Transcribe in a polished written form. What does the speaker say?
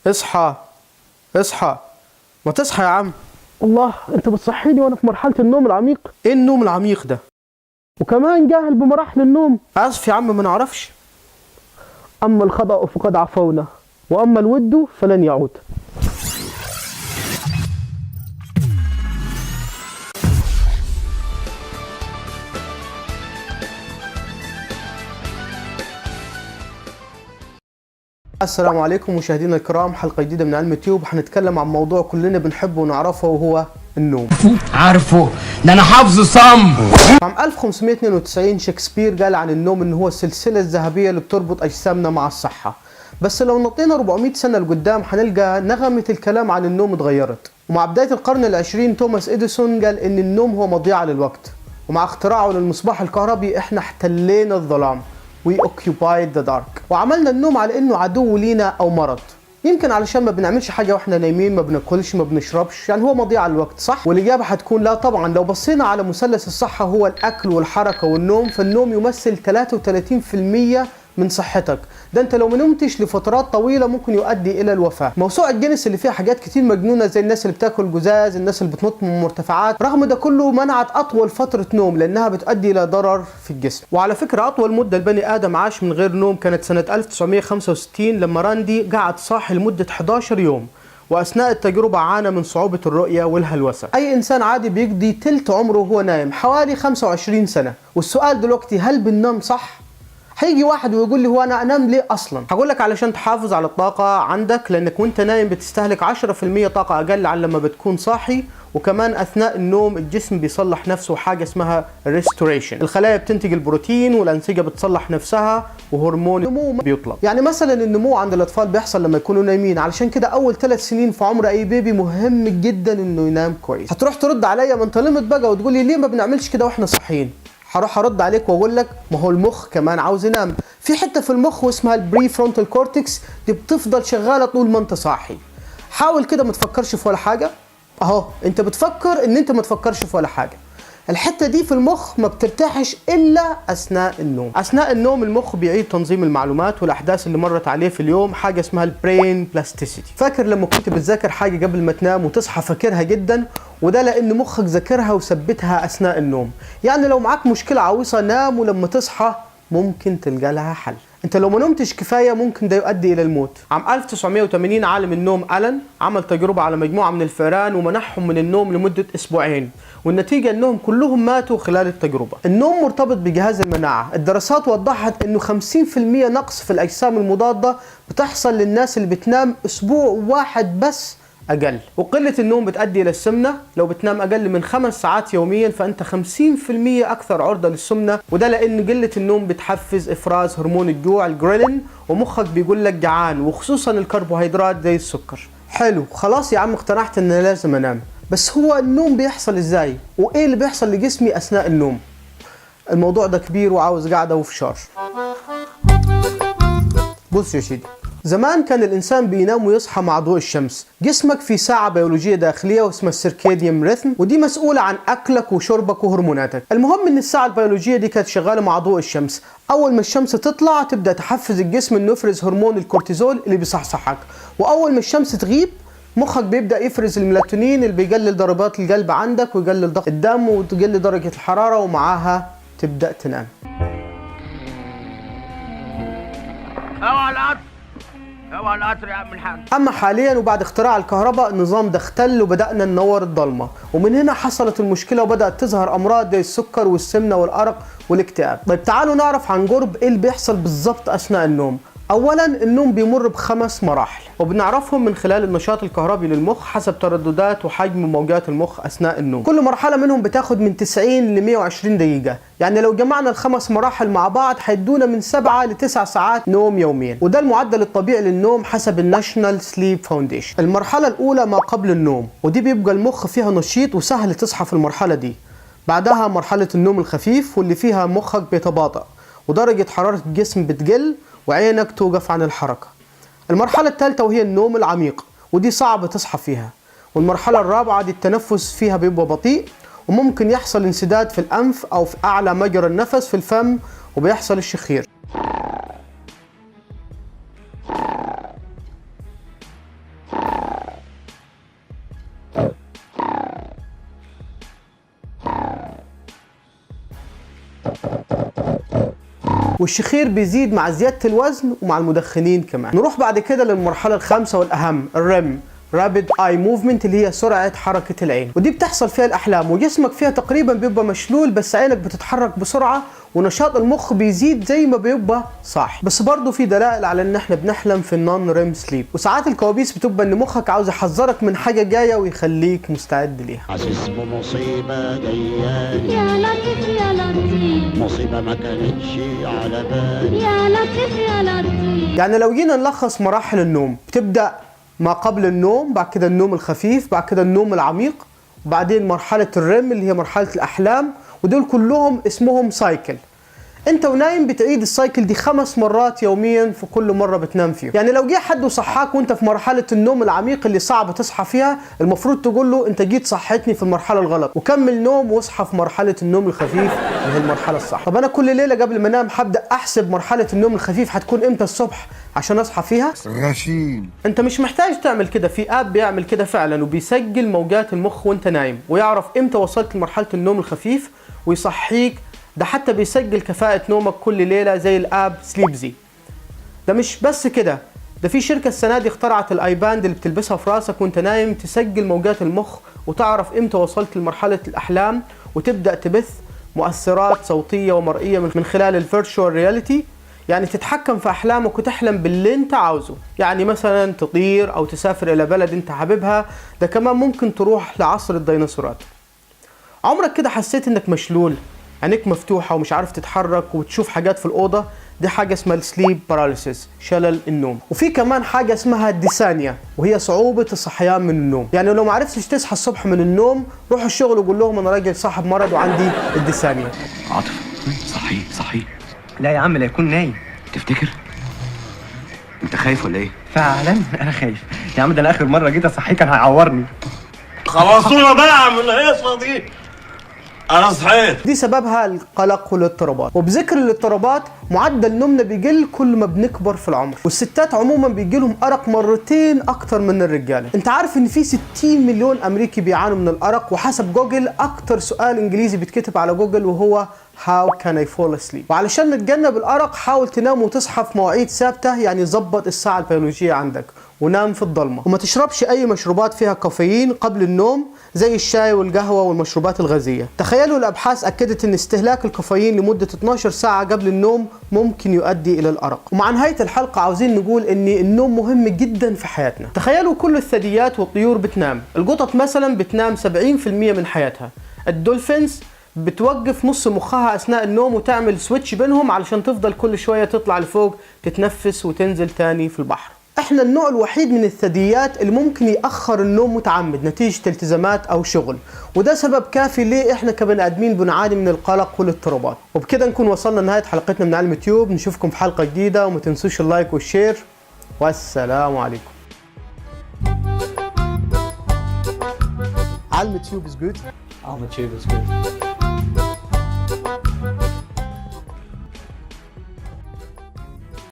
اصحى اصحى، ما تصحى يا عم. الله، انت بتصحيني وانا في مرحلة النوم العميق؟ ايه النوم العميق ده؟ وكمان جاهل بمراحل النوم. اسف يا عم، ما نعرفش. اما الخطأ فقد عفونا، واما الود فلن يعود. السلام عليكم مشاهدينا الكرام، حلقة جديدة من علم تيوب. هنتكلم عن موضوع كلنا بنحبه ونعرفه وهو النوم. عارفه ده انا حافظه صم. عام 1592 شكسبير قال عن النوم ان هو السلسلة الذهبية اللي بتربط اجسامنا مع الصحة. بس لو نطينا 400 سنة لقدام هنلقى نغمة الكلام عن النوم اتغيرت. ومع بداية القرن العشرين توماس إديسون قال ان النوم هو مضيعة للوقت. ومع اختراعه للمصباح الكهربي احنا احتلينا الظلام. We occupied the dark. وعملنا النوم على انه عدو لينا او مرض. يمكن علشان ما بنعملش حاجة واحنا نايمين، ما بناكلش، ما بنشربش، يعني هو مضيعة للوقت، صح؟ والإجابة هتكون لا طبعا. لو بصينا على مثلث الصحة هو الأكل والحركة والنوم، فالنوم يمثل 33% من صحتك. ده انت لو ما نمتش لفترات طويلة ممكن يؤدي الى الوفاة. موسوعة جينيس اللي فيها حاجات كتير مجنونة زي الناس اللي بتاكل جزاز، الناس اللي بتنط من مرتفعات، رغم ده كله منعت اطول فترة نوم لانها بتؤدي الى ضرر في الجسم. وعلى فكرة اطول مدة البني ادم عاش من غير نوم كانت سنة 1965 لما راندي قعد صاحي لمدة 11 يوم، واثناء التجربة عانى من صعوبة الرؤية والهلوسة. اي انسان عادي بيقضي تلت عمره وهو نايم، حوالي 25 سنة. والسؤال دلوقتي، هل بننام صح؟ هيجي واحد ويقول لي هو انا انام ليه اصلا؟ هقول لك علشان تحافظ على الطاقه عندك، لانك وانت نايم بتستهلك 10% طاقه اقل عن لما بتكون صاحي. وكمان اثناء النوم الجسم بيصلح نفسه، حاجه اسمها ريستوريشن. الخلايا بتنتج البروتين والانسجه بتصلح نفسها وهرمون النمو بيطلق. يعني مثلا النمو عند الاطفال بيحصل لما يكونوا نايمين، علشان كده اول 3 سنين في عمر اي بيبي مهم جدا انه ينام كويس. هتروح ترد عليا ما انت لمت بقى وتقول لي ليه ما بنعملش كده واحنا صاحيين؟ هروح ارد عليك واقول لك ما هو المخ كمان عاوز ينام. في حته في المخ واسمها البري فرونتال كورتكس، دي بتفضل شغاله طول ما انت صاحي. حاول كده ما تفكرش في ولا حاجه. اهو انت بتفكر ان انت ما تفكرش في ولا حاجه. الحته دي في المخ ما بترتاحش الا اثناء النوم. اثناء النوم المخ بيعيد تنظيم المعلومات والاحداث اللي مرت عليه في اليوم، حاجه اسمها البرين بلاستيسيتي. فاكر لما كنت بتذاكر حاجه قبل ما تنام وتصحى فاكرها جدا؟ وده لان مخك ذاكرها وثبتها اثناء النوم. يعني لو معاك مشكله عويصه نام ولما تصحى ممكن تلقى لها حل. انت لو ما نمتش كفايه ممكن ده يؤدي الى الموت. عام 1980 عالم النوم ألان عمل تجربه على مجموعه من الفئران ومنحهم من النوم لمده اسبوعين، والنتيجه انهم كلهم ماتوا خلال التجربه. النوم مرتبط بجهاز المناعه. الدراسات وضحت انه 50% نقص في الاجسام المضاده بتحصل للناس اللي بتنام اسبوع واحد بس أقل. وقلة النوم بتؤدي إلى السمنة. لو بتنام أقل من 5 ساعات يوميا فأنت 50% أكثر عرضة للسمنة، وده لأن قلة النوم بتحفز إفراز هرمون الجوع الجريلين، ومخك بيقول لك جعان، وخصوصا الكربوهيدرات زي السكر. حلو، خلاص يا عم اقتنعت إن لازم أنام. بس هو النوم بيحصل إزاي؟ وإيه اللي بيحصل لجسمي أثناء النوم؟ الموضوع ده كبير وعاوز قاعدة وفشار. بص يا سيدي، زمان كان الإنسان بينام ويصحى مع ضوء الشمس. جسمك في ساعة بيولوجية داخلية واسمها السيركاديان ريثم، ودي مسؤولة عن أكلك وشربك وهرموناتك. المهم إن الساعة البيولوجية دي كانت شغالة مع ضوء الشمس. أول ما الشمس تطلع تبدأ تحفز الجسم إنه يفرز هرمون الكورتيزول اللي بيصحصحك، وأول ما الشمس تغيب مخك بيبدأ يفرز الميلاتونين اللي بيقلل ضربات القلب عندك ويقلل ضغط الدم وتقلل درجة الحرارة، ومعاها تبدأ تنام. اوعى القطر يا عم الحاج. اما حاليا وبعد اختراع الكهرباء النظام ده اختل وبدأنا ننور الضلمة، ومن هنا حصلت المشكلة وبدأت تظهر امراض زي السكر والسمنة والارق والاكتئاب. طيب تعالوا نعرف عن قرب ايه اللي بيحصل بالظبط اثناء النوم. اولا النوم بيمر ب5 مراحل، وبنعرفهم من خلال النشاط الكهربي للمخ حسب ترددات وحجم موجات المخ اثناء النوم. كل مرحله منهم بتاخد من 90 ل 120 دقيقه، يعني لو جمعنا ال5 مراحل مع بعض هيدونا من 7 ل 9 ساعات نوم يوميا، وده المعدل الطبيعي للنوم حسب الناشونال سليب فاونديشن. المرحله الاولى ما قبل النوم، ودي بيبقى المخ فيها نشيط وسهل تصحى في المرحله دي. بعدها مرحله النوم الخفيف واللي فيها مخك بيتباطأ ودرجه حراره الجسم بتقل وعينك توقف عن الحركة. المرحلة الثالثة وهي النوم العميق، ودي صعبة تصحى فيها. والمرحلة الرابعة دي التنفس فيها بيبقى بطيء، وممكن يحصل انسداد في الأنف أو في أعلى مجرى النفس في الفم، وبيحصل الشخير. والشخير بيزيد مع زيادة الوزن ومع المدخنين كمان. نروح بعد كده للمرحلة الخامسة والأهم، الريم Rapid Eye Movement، اللي هي سرعة حركة العين، ودي بتحصل فيها الأحلام وجسمك فيها تقريبا بيبقى مشلول، بس عينك بتتحرك بسرعة ونشاط المخ بيزيد زي ما بيبقى صاحي. بس برضه في دلائل على ان احنا بنحلم في النون ريم سليب، وساعات الكوابيس بتبقى ان مخك عاوز يحذرك من حاجة جاية ويخليك مستعد ليها. حاسس بمصيبة جاياني يا لطيف يا لطيف، مصيبة ما كانتش على بالي يا لطيف يا لطيف. يعني لو جينا نلخص مراحل النوم، بتبدأ ما قبل النوم، بعد كده النوم الخفيف، بعد كده النوم العميق، وبعدين مرحلة الريم اللي هي مرحلة الأحلام، ودول كلهم اسمهم سايكل. انت ونايم بتعيد السايكل دي 5 مرات يوميا في كل مرة بتنام فيه. يعني لو جه حد وصحاك وانت في مرحلة النوم العميق اللي صعب تصحى فيها، المفروض تقول له انت جيت صحتني في المرحلة الغلط، وكمل نوم واصحى في مرحلة النوم الخفيف اللي هي المرحلة الصح. طب انا كل ليلة قبل ما انام هبدأ احسب مرحلة النوم الخفيف هتكون امتى الصبح عشان اصحى فيها. غشيم. انت مش محتاج تعمل كده، في اب بيعمل كده فعلا وبيسجل موجات المخ وانت نايم، ويعرف امتى وصلت لمرحلة النوم الخفيف ويصحيك. ده حتى بيسجل كفاءة نومك كل ليلة زي الاب سليبزي. ده مش بس كده، ده في شركة السنة دي اخترعت الاي باند اللي بتلبسها في راسك وانت نايم، تسجل موجات المخ وتعرف امتى وصلت لمرحلة الاحلام، وتبدأ تبث مؤثرات صوتية ومرئية من خلال الفيرتشوال رياليتي. يعني تتحكم في احلامك وتحلم باللي انت عاوزه، يعني مثلا تطير او تسافر الى بلد انت حاببها. ده كمان ممكن تروح لعصر الديناصورات. عمرك كده حسيت انك مشلول، عينيك مفتوحة ومش عارف تتحرك وتشوف حاجات في الأوضة؟ دي حاجة اسمها السليب باراليسيس، شلل النوم. وفي كمان حاجة اسمها الديسانيا، وهي صعوبة الصحيان من النوم. يعني لو ما عرفتش تصحى الصبح من النوم، روح الشغل وقول لهم أنا راجل صاحب مرض وعندي الديسانيا. عاطف صحي. لا يا عم، لا يكون نايم. تفتكر؟ انت خايف ولا ايه؟ فعلا انا خايف يا عم، ده انا اخر مره جيت اصحيه كان هيعورني. خلصونا بقى من الهيصه دي، انا صحيت. دي سببها القلق والاضطرابات. وبذكر الاضطرابات، معدل نومنا بيقل كل ما بنكبر في العمر، والستات عموما بيجيلهم ارق مرتين اكتر من الرجاله. انت عارف ان في 60 مليون امريكي بيعانوا من الارق؟ وحسب جوجل اكتر سؤال انجليزي بيتكتب على جوجل وهو How can I fall asleep؟ وعلشان نتجنب الارق حاول تنام وتصحى في مواعيد ثابته، يعني ظبط الساعه البيولوجيه عندك ونام في الضلمه، وما تشربش اي مشروبات فيها كافيين قبل النوم زي الشاي والقهوه والمشروبات الغازيه. تخيلوا الابحاث اكدت ان استهلاك الكافيين لمده 12 ساعه قبل النوم ممكن يؤدي الى الارق. ومع نهايه الحلقه عاوزين نقول ان النوم مهم جدا في حياتنا. تخيلوا كل الثدييات والطيور بتنام، القطط مثلا بتنام 70% من حياتها، الدولفينز بتوقف نص مخها اثناء النوم وتعمل سويتش بينهم علشان تفضل كل شويه تطلع لفوق تتنفس وتنزل تاني في البحر. احنا النوع الوحيد من الثدييات اللي ممكن يأخر النوم متعمد نتيجة التزامات او شغل، وده سبب كافي ليه احنا كبني ادمين بنعاني من القلق والاضطرابات. وبكده نكون وصلنا لنهاية حلقتنا من علم تيوب. نشوفكم في حلقة جديدة، وما تنسوش اللايك والشير، والسلام عليكم. علم تيوب is good. علم تيوب is good.